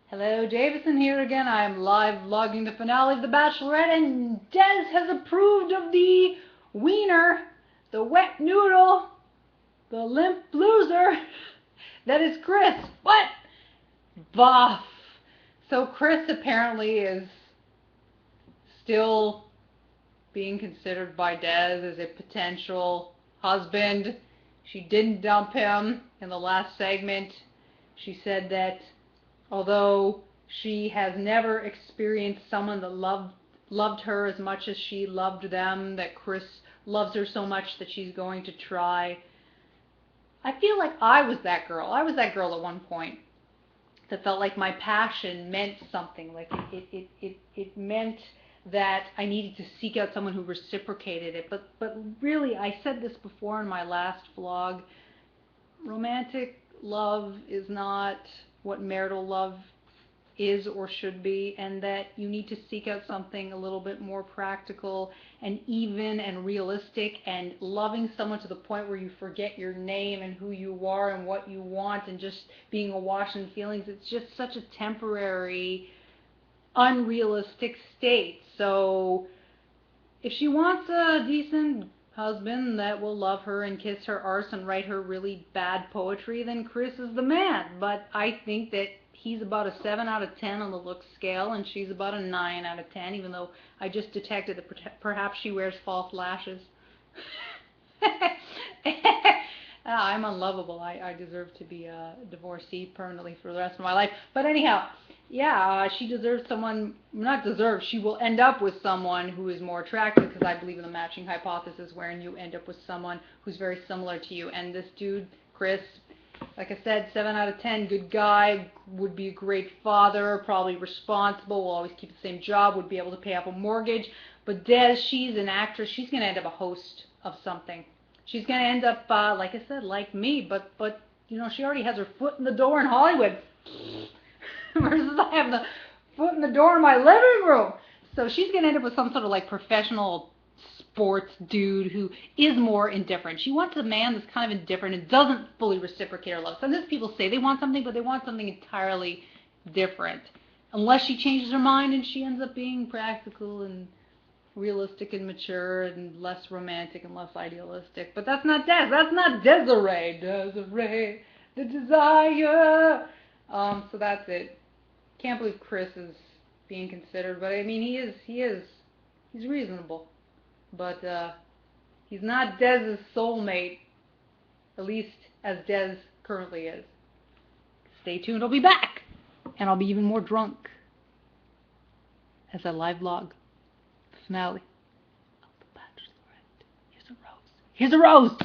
Hello, Davison here again. I am live vlogging the finale of The Bachelorette, and Des has approved of the wiener, the wet noodle, the limp loser. That is Chris. What? Buff. So Chris apparently is still being considered by Des as a potential husband. She didn't dump him in the last segment. She said that although she has never experienced someone that loved her as much as she loved them, that Chris loves her so much that she's going to try. I feel like I was that girl. I was that girl at one point that felt like my passion meant something. Like it meant that I needed to seek out someone who reciprocated it. But really, I said this before in my last vlog, romantic love is not what marital love is or should be, and that you need to seek out something a little bit more practical and even and realistic, and loving someone to the point where you forget your name and who you are and what you want, and just being awash in feelings. It's just such a temporary, unrealistic state. So if she wants a decent husband that will love her and kiss her arse and write her really bad poetry, then Chris is the man. But I think that he's about a 7 out of 10 on the looks scale, and she's about a 9 out of 10, even though I just detected that perhaps she wears false lashes. I'm unlovable. I deserve to be a divorcee permanently for the rest of my life. But anyhow, yeah, she deserves someone, not deserves, she will end up with someone who is more attractive, because I believe in the matching hypothesis, wherein you end up with someone who's very similar to you. And this dude, Chris, like I said, 7 out of 10, good guy, would be a great father, probably responsible, will always keep the same job, would be able to pay off a mortgage. But Des, she's an actress, she's going to end up a host of something. She's going to end up, like I said, like me, but you know, she already has her foot in the door in Hollywood. Versus I have the foot in the door in my living room. So she's going to end up with some sort of like professional sports dude who is more indifferent. She wants a man that's kind of indifferent and doesn't fully reciprocate her love. Sometimes people say they want something, but they want something entirely different. Unless she changes her mind and she ends up being practical and realistic and mature and less romantic and less idealistic. But that's not Des. That's not Desiree. Desiree, the desire. So that's it. Can't believe Chris is being considered, but I mean he's reasonable. But he's not Dez's soulmate, at least as Dez currently is. Stay tuned, I'll be back, and I'll be even more drunk as I live vlog the finale of The Bachelorette. Here's a rose. Here's a rose!